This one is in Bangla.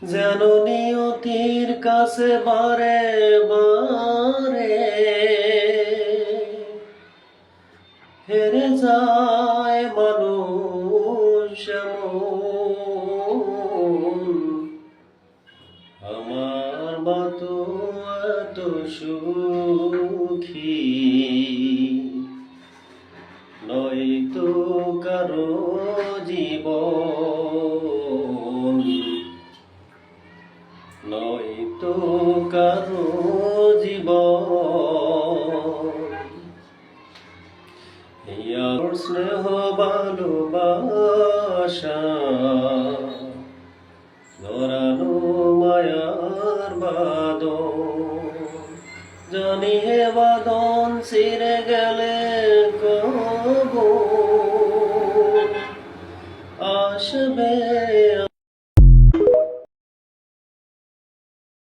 যেন নিয়তির কাছে বারে বারে হেরে যায় মানুষ এমন। আমার মা তো এত সুখী নয়তো কারো জীবন, নয়তো কারো জীবন। ইয়ার স্নেহ ভালোবাসা ধরানো মায়ার বাদন, জানি হে বাদন